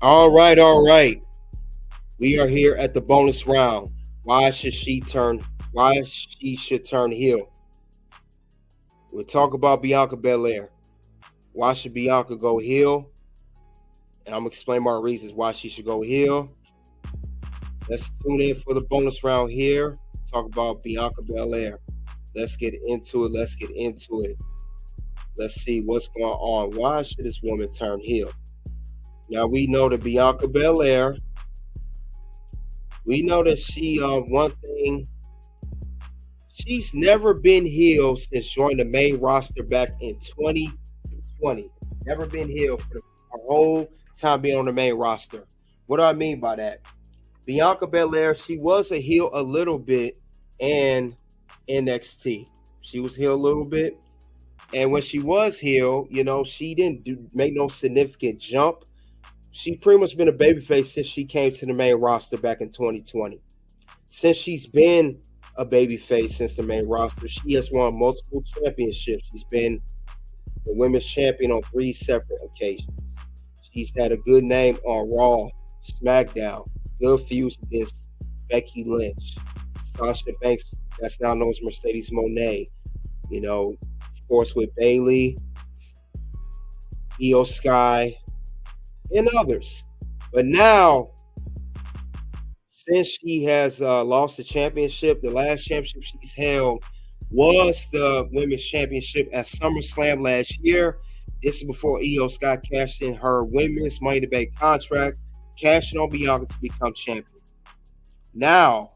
All right, all right. We are here at the bonus round. Why should she turn? Why she should turn heel? We'll talk about Bianca Belair. Why should Bianca go heel? And I'm gonna explain my reasons why she should go heel. Let's tune in for the bonus round here. Talk about Bianca Belair. Let's get into it. Let's get into it. Let's see what's going on. Why should this woman turn heel? Now we know that Bianca Belair. We know that she one thing. She's never been heel since joining the main roster back in 2020. Never been heel for her whole time being on the main roster. What do I mean by that? Bianca Belair, she was a heel a little bit in NXT. She was heel a little bit. And when she was heel, she didn't make no significant jump. She pretty much been a babyface since she came to the main roster back in 2020. Since she's been a babyface since the main roster, she has won multiple championships. She's been the women's champion on 3 separate occasions. She's had a good name on Raw, SmackDown, good feuds against Becky Lynch, Sasha Banks, that's now known as Mercedes Moné, of course with Bayley, Io Sky, and others. But now, since she has lost the championship, the last championship she's held was the Women's Championship at SummerSlam last year. This is before Io Sky cashed in her Women's Money in the Bank contract, cashing on Bianca to become champion. Now,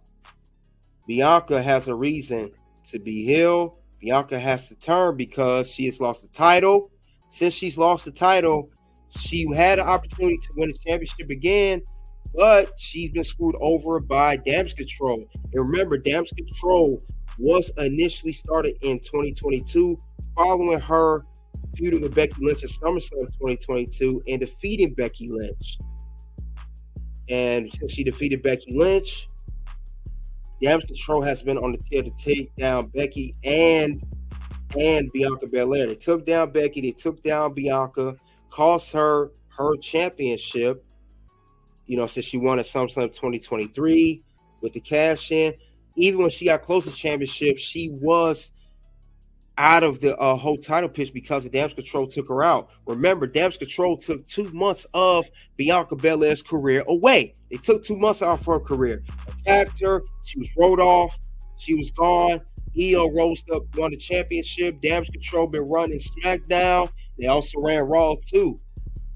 Bianca has a reason to be heel. Bianca has to turn because she has lost the title. Since she's lost the title, she had an opportunity to win the championship again, but she's been screwed over by Damage CTRL. And remember, Damage CTRL was initially started in 2022, following her feuding with Becky Lynch at SummerSlam 2022 and defeating Becky Lynch. And since she defeated Becky Lynch, Damage CTRL has been on the tail to take down Becky and Bianca Belair. They took down Becky, they took down Bianca, cost her championship, since she won at SummerSlam 2023 with the cash in. Even when she got close to championship, she was out of the whole title pitch because the Damage CTRL took her out. Remember, Damage CTRL took 2 months of Bianca Belair's career away. They took 2 months off her career. Attacked her. She was rolled off. She was gone. Io rose up, won the championship. Damage CTRL been running SmackDown. They also ran Raw too.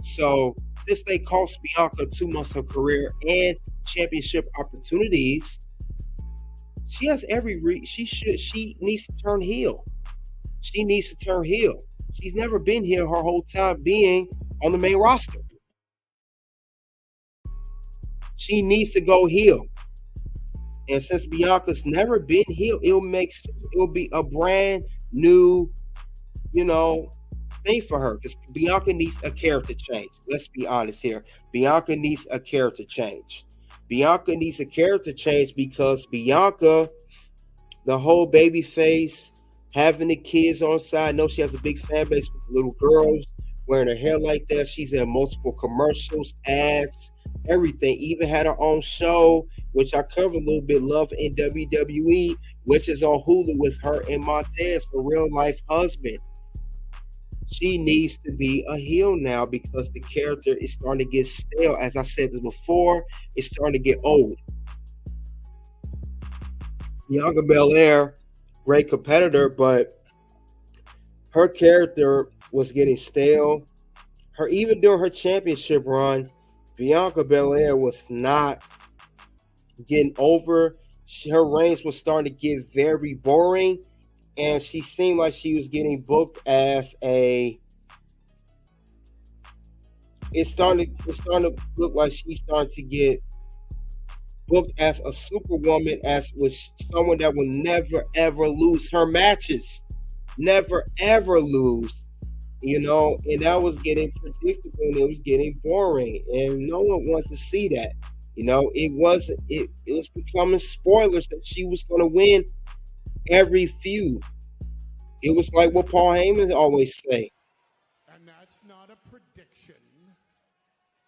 So since they cost Bianca 2 months of her career and championship opportunities, she has she needs to turn heel. She needs to turn heel. She's never been here her whole time being on the main roster. She needs to go heel. And since Bianca's never been heel, it'll be a brand new, thing for her. Because Bianca needs a character change. Let's be honest here. Bianca needs a character change. Bianca needs a character change because Bianca, the whole baby face, having the kids on side. I know she has a big fan base with little girls wearing her hair like that. She's in multiple commercials, ads, everything. Even had her own show, which I covered a little bit, Love in WWE, which is on Hulu with her and Montez, her real life husband. She needs to be a heel now because the character is starting to get stale. As I said this before, it's starting to get old. Bianca Belair, great competitor, but her character was getting stale. Even during her championship run, Bianca Belair was not getting over. Her reigns was starting to get very boring, and she seemed like she was getting booked as it's starting to look like she's starting to get booked as a superwoman, as with someone that will never ever lose her matches, never ever lose, and that was getting predictable and it was getting boring, and no one wanted to see that. It was becoming spoilers that she was going to win every feud. It was like what Paul Heyman always say. And that's not a prediction.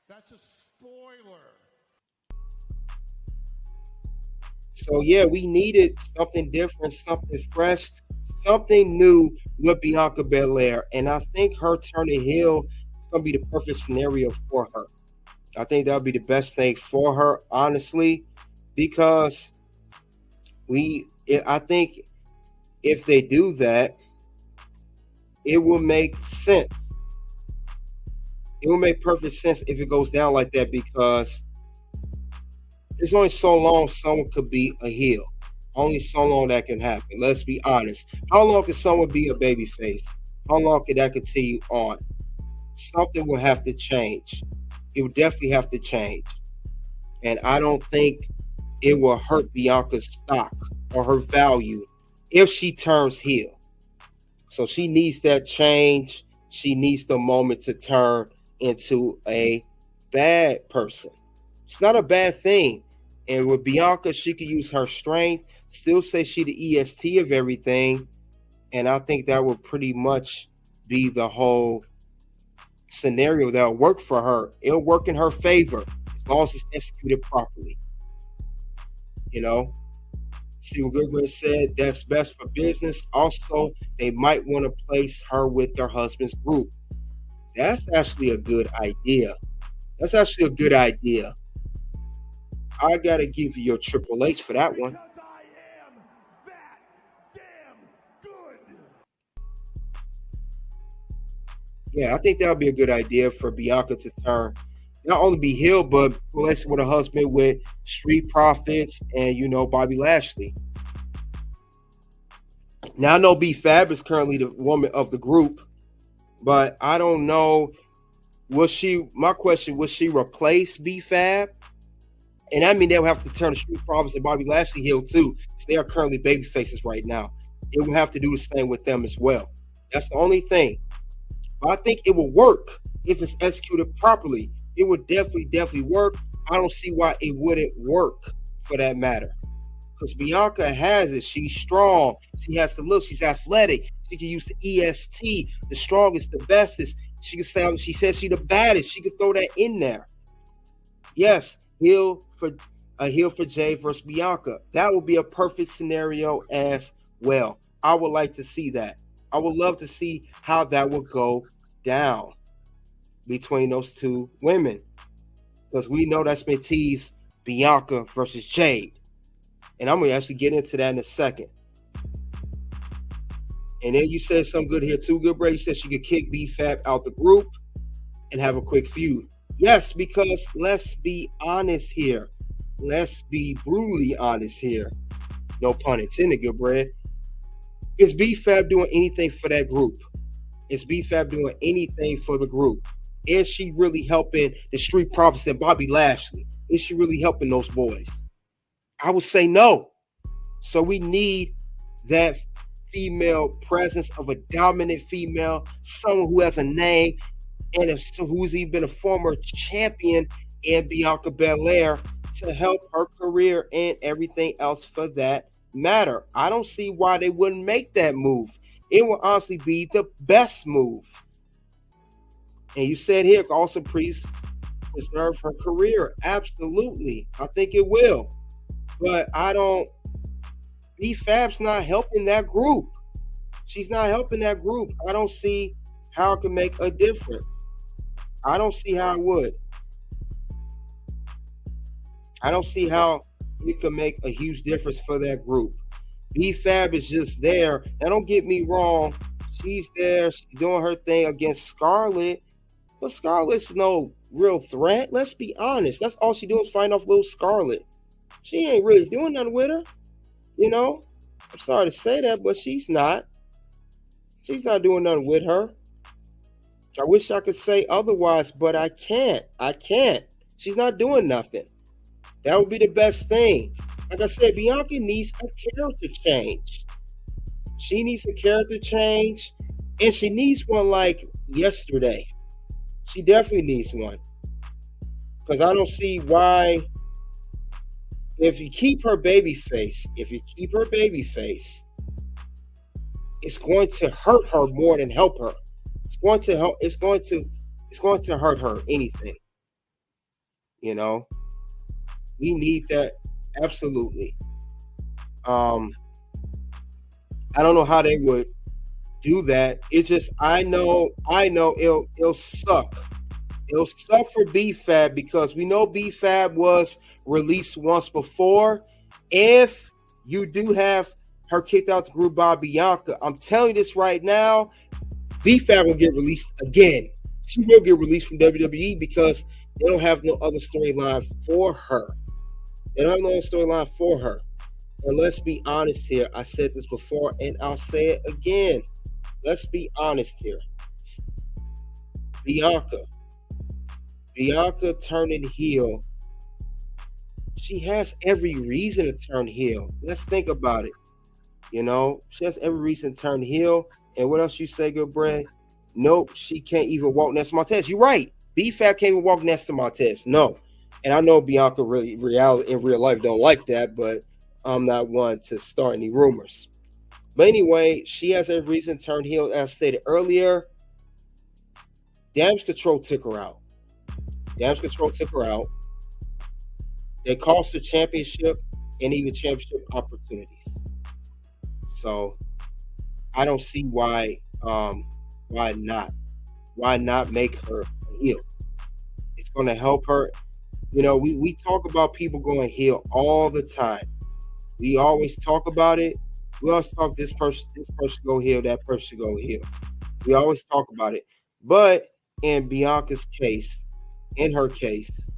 That's a spoiler. So yeah, we needed something different, something fresh, something new with Bianca Belair, and I think her turning heel is gonna be the perfect scenario for her. I think that would be the best thing for her, honestly, because I think if they do that, it will make sense. It will make perfect sense if it goes down like that, because there's only so long someone could be a heel. Only so long that can happen. Let's be honest. How long can someone be a babyface? How long can that continue on? Something will have to change. It will definitely have to change. And I don't think it will hurt Bianca's stock or her value if she turns heel. So she needs that change. She needs the moment to turn into a bad person. It's not a bad thing. And with Bianca, she could use her strength, still say she the EST of everything. And I think that would pretty much be the whole scenario that'll work for her. It'll work in her favor as long as it's executed properly. You know? See what Goodwin said, that's best for business. Also, they might want to place her with their husband's group. That's actually a good idea. That's actually a good idea. I gotta give you your Triple H for that one. Because I am that damn good. Yeah, I think that would be a good idea for Bianca to turn. Not only be heel, but place with a husband with Street Profits and, Bobby Lashley. Now, I know B-Fab is currently the woman of the group, but I don't know. My question, will she replace B-Fab? And I mean, they'll have to turn the Street Profits and Bobby Lashley heel too, because they are currently baby faces right now. It will have to do the same with them as well. That's the only thing. But I think it will work if it's executed properly. It would definitely work. I don't see why it wouldn't work for that matter. Because Bianca has it. She's strong. She has the look. She's athletic. She can use the EST, the strongest, the bestest. She can sound. She says she's the baddest. She could throw that in there. Yes, heel for Jay versus Bianca. That would be a perfect scenario as well. I would like to see that. I would love to see how that would go down between those two women, because we know that's been teased, Bianca versus Jade, and I'm gonna actually get into that in a second. And then you said something good here too, Good Bray. You said she could kick B-Fab out the group and have a quick feud. Yes, because let's be honest here. Let's be brutally honest here. No pun intended, Good Bray. Is B-Fab doing anything for that group? Is B-Fab doing anything for the group? Is she really helping the Street Profits and Bobby Lashley? Is she really helping those boys? I would say no. So we need that female presence of a dominant female, someone who has a name, and who's even been a former champion in Bianca Belair to help her career and everything else for that matter. I don't see why they wouldn't make that move. It will honestly be the best move. And you said here, also preserve her career. Absolutely. I think it will. But B-Fab's not helping that group. She's not helping that group. I don't see how it can make a difference. I don't see how it would. I don't see how it could make a huge difference for that group. B-Fab is just there. Now, don't get me wrong. She's there. She's doing her thing against Scarlett. But Scarlett's no real threat. Let's be honest. That's all she doing is fighting off little Scarlett. She ain't really doing nothing with her. I'm sorry to say that, but she's not. She's not doing nothing with her. I wish I could say otherwise, but I can't. She's not doing nothing. That would be the best thing. Like I said, Bianca needs a character change. She needs a character change, and she needs one like yesterday. She definitely needs one. Because I don't see why, if you keep her baby face, it's going to hurt her more than help her. It's going to hurt her anything. You know, we need that absolutely. I don't know how they would do that. It's just I know it'll suck. It'll suck for BFAB because we know BFAB was released once before. If you do have her kicked out the group by Bianca, I'm telling you this right now, BFAB will get released again. She will get released from WWE because they don't have no other storyline for her. They don't have no other storyline for her. And let's be honest here. I said this before and I'll say it again. Let's be honest here. Bianca turning heel. She has every reason to turn heel. Let's think about it. You know, she has every reason to turn heel. And what else you say, good Brad? Nope, she can't even walk next to Montez. You're right. BFAB can't even walk next to Montez. No. And I know Bianca really in real life don't like that, but I'm not one to start any rumors. But anyway, she has every reason to turn heel. As stated earlier, Damage CTRL took her out. Damage CTRL took her out. They cost her championship and even championship opportunities. So I don't see why not. Why not make her a heel? It's going to help her. You know, we talk about people going heel all the time. We always talk about it. We always talk this person go heel, that person go heel. We always talk about it. But in Bianca's case, in her case,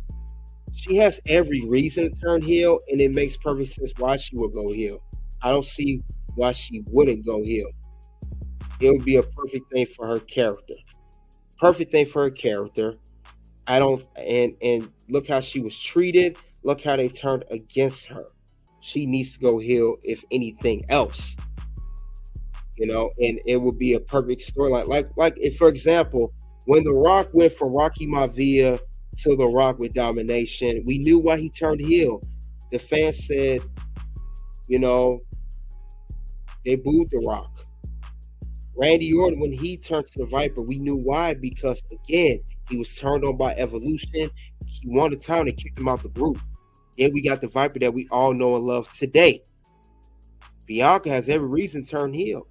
she has every reason to turn heel, and it makes perfect sense why she would go heel. I don't see why she wouldn't go heel. It would be a perfect thing for her character. Perfect thing for her character. I don't and look how she was treated. Look how they turned against her. She needs to go heel if anything else. You know, and it would be a perfect storyline. Like if, for example, when The Rock went from Rocky Maivia to The Rock with domination, we knew why he turned heel. The fans said, you know, they booed The Rock. Randy Orton, when he turned to the Viper, we knew why, because again, he was turned on by Evolution. He won the town and kicked him out the group. Then we got the Viper that we all know and love today. Bianca has every reason to turn heel.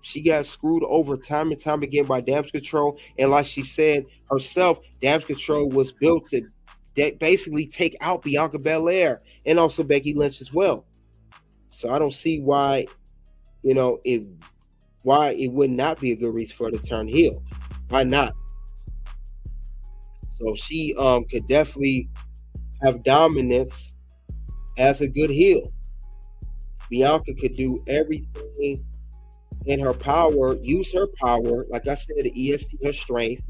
She got screwed over time and time again by Damage CTRL. And like she said herself, Damage CTRL was built to basically take out Bianca Belair and also Becky Lynch as well. So I don't see why, you know, why it would not be a good reason for her to turn heel. Why not? So she could definitely have dominance as a good heel. Bianca could do everything in her power, use her power, like I said, the EST, her strength,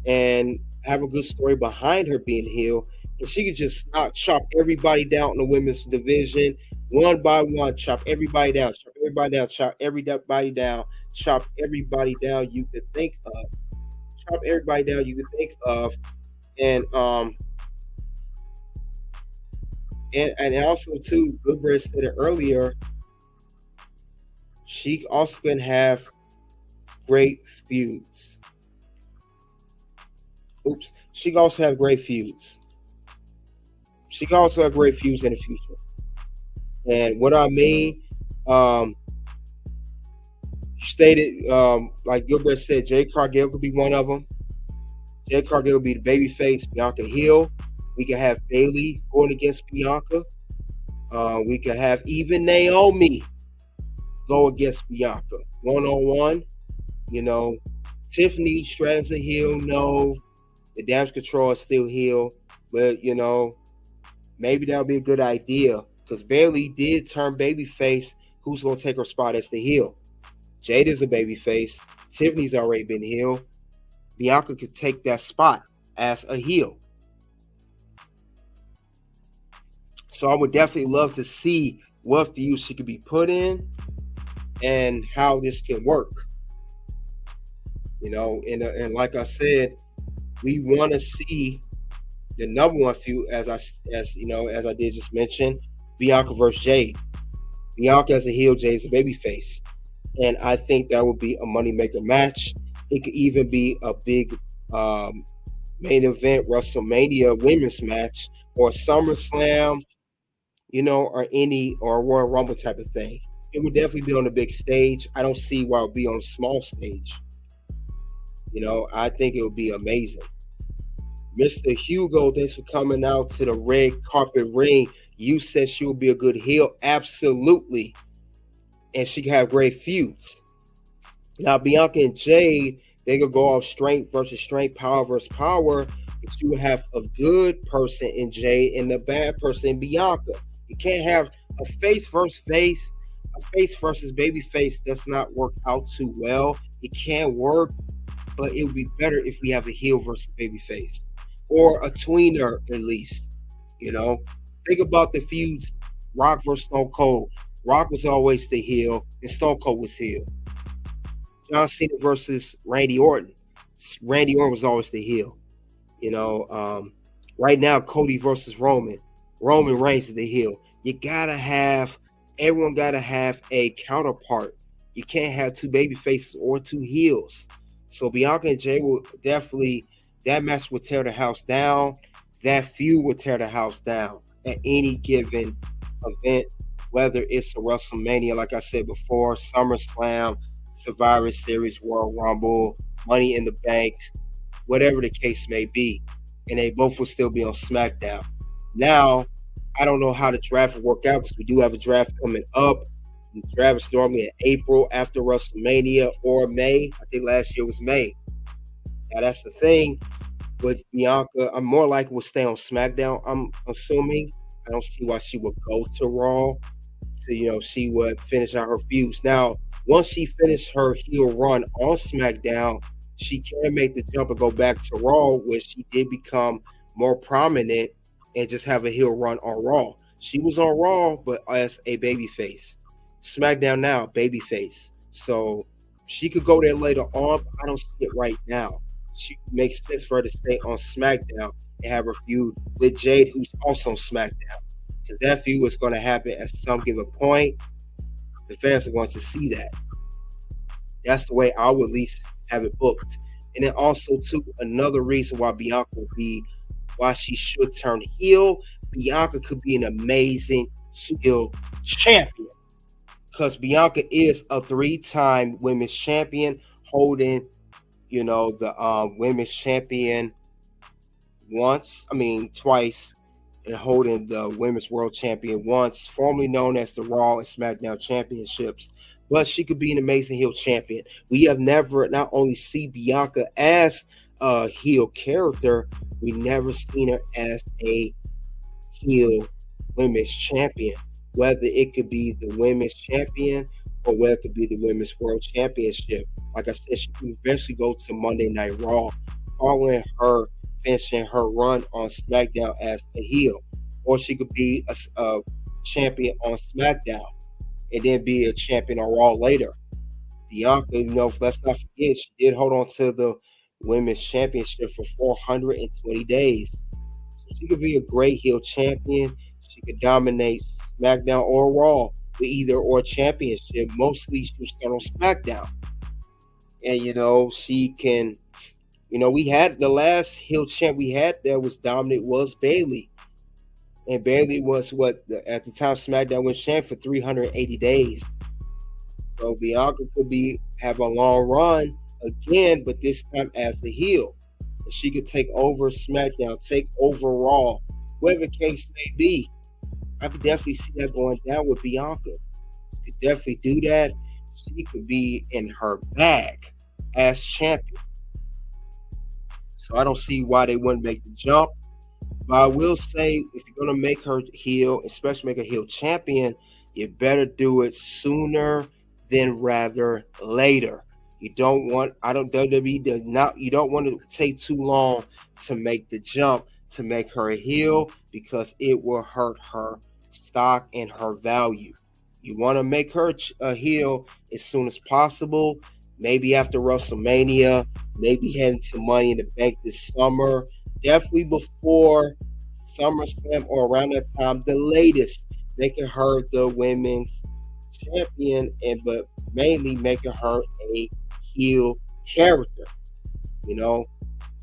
and have a good story behind her being heel. And she could just chop everybody down in the women's division, one by one, chop everybody down, chop everybody down, chop everybody down, chop everybody down you could think of. Chop everybody down you could think of. And also too, Goodbread said it earlier, she also can have great feuds. She can also have great feuds. She can also have great feuds in the future. And what I mean, stated, like Gilbert said, Jade Cargill could be one of them. Jade Cargill would be the babyface, Bianca heel. We could have Bayley going against Bianca. We could have even Naomi go against Bianca one-on-one. You know, Tiffany Stratton's a heel. No, the Damage CTRL is still heel. But, you know, maybe that would be a good idea because Bayley did turn babyface. Who's going to take her spot as the heel? Jade is a babyface. Tiffany's already been heel. Bianca could take that spot as a heel. So I would definitely love to see what views she could be put in and how this can work. You know, and like I said, we want to see the number one feud, as I did just mention, Bianca versus Jade. Bianca as a heel, Jade's a babyface. And I think that would be a moneymaker match. It could even be a big main event WrestleMania women's match or SummerSlam, or any or Royal Rumble type of thing. It would definitely be on the big stage. I don't see why it would be on a small stage. I think it would be amazing. Mr. Hugo, thanks for coming out to the red carpet ring. You said she would be a good heel. Absolutely. And she could have great feuds. Now, Bianca and Jade, they could go off strength versus strength, power versus power. But you would have a good person in Jade and a bad person in Bianca. You can't have a face versus face, a face versus baby face. Does not work out too well. It can work, but it would be better if we have a heel versus baby face. Or a tweener, at least. Think about the feuds, Rock versus Stone Cold. Rock was always the heel, and Stone Cold was heel. John Cena versus Randy Orton. Randy Orton was always the heel. Right now, Cody versus Roman. Roman Reigns is the heel. Everyone gotta have a counterpart. You can't have two baby faces or two heels. So Bianca and Jay will definitely, that match will tear the house down. That feud will tear the house down at any given event, whether it's a WrestleMania, like I said before, SummerSlam, Survivor Series, Royal Rumble, Money in the Bank, whatever the case may be. And they both will still be on SmackDown. Now, I don't know how the draft will work out because we do have a draft coming up. The draft is normally in April after WrestleMania or May. I think last year was May. Now, that's the thing with Bianca. I'm more likely will stay on SmackDown, I'm assuming. I don't see why she would go to Raw. So, she would finish out her feuds. Now, once she finished her heel run on SmackDown, she can make the jump and go back to Raw, where she did become more prominent and just have a heel run on Raw. She was on Raw, but as a babyface. SmackDown now, babyface. So she could go there later on, but I don't see it right now. She makes sense for her to stay on SmackDown and have her feud with Jade, who's also on SmackDown. Because that feud is going to happen at some given point. The fans are going to see that. That's the way I would at least have it booked. And then also, too, another reason why Bianca would be, why she should turn heel. Bianca could be an amazing heel champion. Because Bianca is a 3-time women's champion, holding, the women's champion twice, and holding the women's world champion once, formerly known as the Raw and SmackDown championships. But she could be an amazing heel champion. We have never not only see Bianca as a heel character, we never seen her as a heel women's champion. Whether it could be the women's champion or whether it could be the women's world championship. Like I said, she could eventually go to Monday Night Raw, following her finishing her run on SmackDown as a heel. Or she could be a champion on SmackDown and then be a champion on Raw later. Bianca, let's not forget, she did hold on to the women's championship for 420 days. So she could be a great heel champion. She could dominate SmackDown or Raw with either or championship. Mostly she'll start on SmackDown. And, she can, we had the last heel champ we had there was dominant was Bayley. And Bayley was at the time SmackDown was champ for 380 days. So Bianca could have a long run again, but this time as the heel. And she could take over SmackDown, take over Raw, whatever the case may be. I could definitely see that going down with Bianca. She could definitely do that. She could be in her bag as champion. So I don't see why they wouldn't make the jump. But I will say, if you're going to make her heel, especially make her heel champion, you better do it sooner than rather later. You don't want to take too long to make the jump to make her a heel, because it will hurt her stock and her value. You want to make her a heel as soon as possible, maybe after WrestleMania, maybe heading to Money in the Bank this summer, definitely before SummerSlam or around that time, the latest, making her the women's champion, but mainly making her a heel character.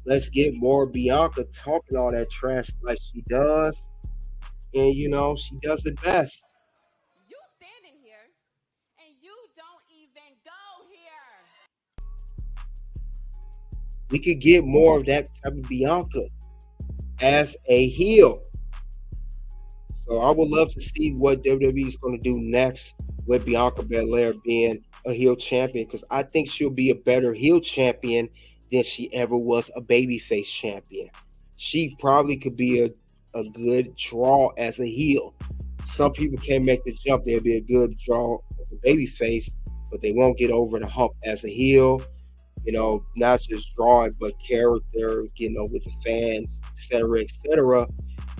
Let's get more Bianca talking all that trash like she does. And, she does it best. You standing here and you don't even go here. We could get more of that type of Bianca as a heel. So I would love to see what WWE is going to do next with Bianca Belair being a heel champion, because I think she'll be a better heel champion than she ever was a babyface champion. She probably could be a good draw as a heel. Some people can't make the jump. They'll be a good draw as a babyface, but they won't get over the hump as a heel. Not just drawing, but character, getting over with the fans, etc., etc.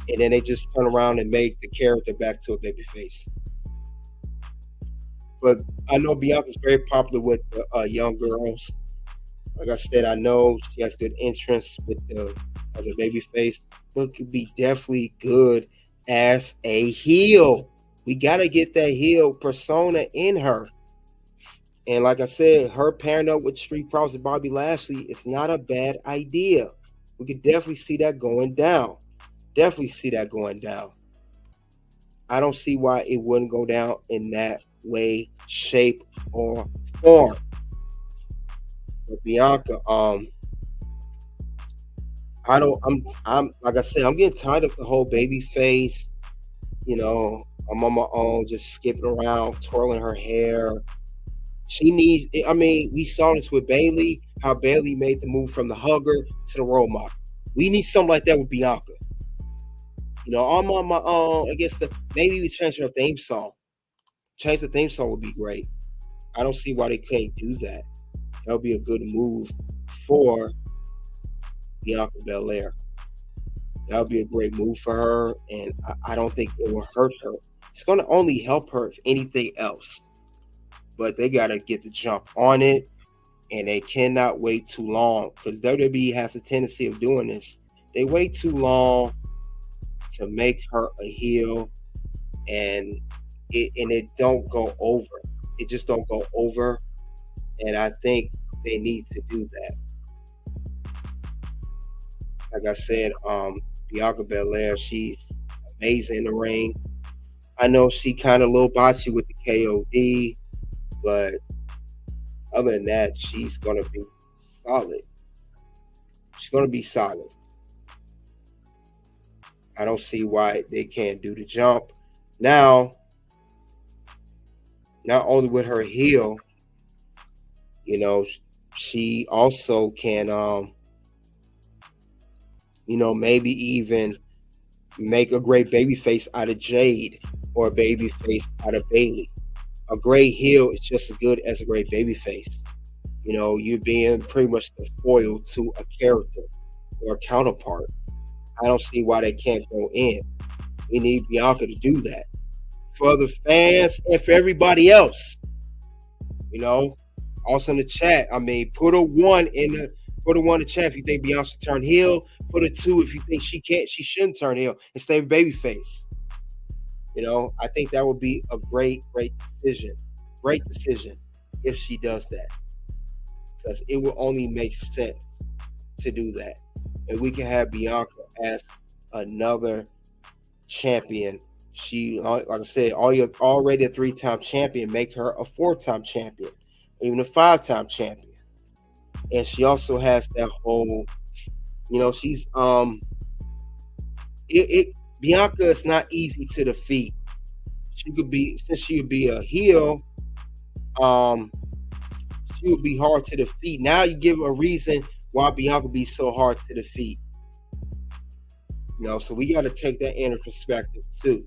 And then they just turn around and make the character back to a babyface. But I know Bianca's very popular with the young girls. Like I said, I know she has good entrance as a babyface, but could be definitely good as a heel. We got to get that heel persona in her. And like I said, her pairing up with Street Profits and Bobby Lashley is not a bad idea. We could definitely see that going down. Definitely see that going down. I don't see why it wouldn't go down in that way, shape, or form. But Bianca, I'm like I said, I'm getting tired of the whole baby face. I'm on my own, just skipping around, twirling her hair. She needs, we saw this with Bayley, how Bayley made the move from the hugger to the role model. We need something like that with Bianca. I'm on my own. I guess maybe we change her theme song. Change the theme song would be great. I don't see why they can't do that. That would be a good move for Bianca Belair. That would be a great move for her, and I don't think it will hurt her. It's going to only help her, if anything else. But they got to get the jump on it, and they cannot wait too long, because WWE has a tendency of doing this. They wait too long to make her a heel, and it don't go over. It just don't go over, and I think they need to do that. Like I said, Bianca Belair, she's amazing in the ring. I know she kind of a little botchy with the KOD, but other than that, she's going to be solid. She's going to be solid. I don't see why they can't do the jump. Now, not only with her heel, she also can, maybe even make a great babyface out of Jade or a babyface out of Bayley. A great heel is just as good as a great babyface. You're being pretty much the foil to a character or a counterpart. I don't see why they can't go in. We need Bianca to do that for the fans and for everybody else. Also in the chat, put a 1 in the chat if you think Bianca should turn heel. Put a 2 if you think she shouldn't turn heel and stay babyface. I think that would be a great decision. Great decision if she does that, because it will only make sense to do that. And we can have Bianca as another champion. She, like I said, already a 3-time champion. Make her a 4-time champion, even a 5-time champion. And she also has that whole, she's Bianca is not easy to defeat. She would be a heel, she would be hard to defeat. Now you give a reason why Bianca be so hard to defeat. So we got to take that into perspective too.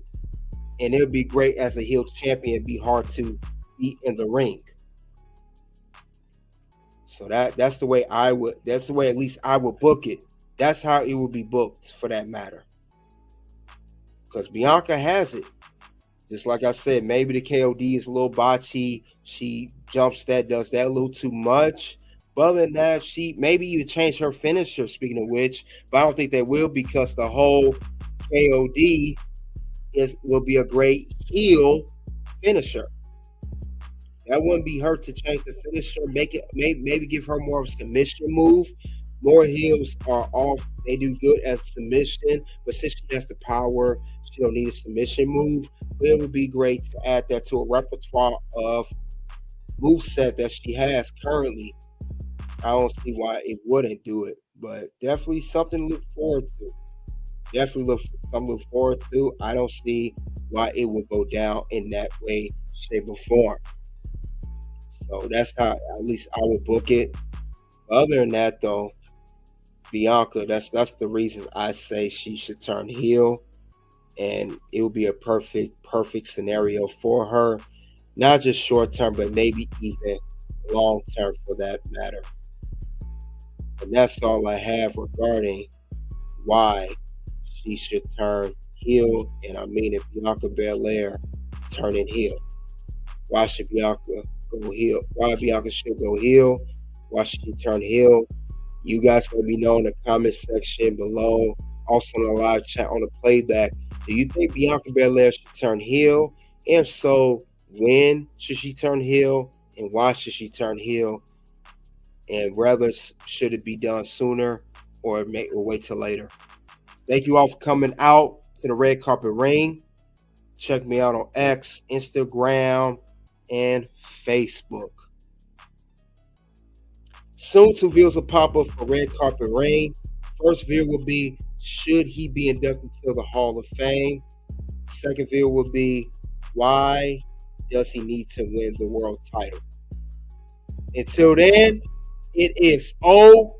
And it would be great as a heel champion, be hard to beat in the ring. So that's the way at least I would book it. That's how it would be booked, for that matter. Because Bianca has it. Just like I said, maybe the KOD is a little botchy. She does that a little too much. But other than that, maybe you change her finisher, speaking of which, but I don't think they will, because the whole KOD will be a great heel finisher. That wouldn't be her to change the finisher, make it maybe give her more of a submission move, More heels are off. They do good at submission, but since she has the power, she don't need a submission move. But it would be great to add that to a repertoire of moveset that she has currently. I don't see why it wouldn't do it, but definitely something to look forward to. Definitely something to look forward to. I don't see why it would go down in that way, shape, or form. So that's how at least I would book it. Other than that, though, Bianca, that's the reason I say she should turn heel, and it will be a perfect scenario for her. Not just short term, but maybe even long term for that matter. And that's all I have regarding why she should turn heel, and I mean if Bianca Belair turning heel. Why should Bianca go heel? Why Bianca should go heel? Why should she turn heel? You guys let me know in the comment section below. Also on the live chat on the playback. Do you think Bianca Belair should turn heel? If so, when should she turn heel? And why should she turn heel? And rather, should it be done sooner or wait till later? Thank you all for coming out to the Red Carpet Ring. Check me out on X, Instagram, and Facebook. Soon 2 videos will pop up for Red Carpet Ring. First video will be, should he be inducted to the Hall of Fame? Second video will be, why does he need to win the world title? Until then, it is OUT.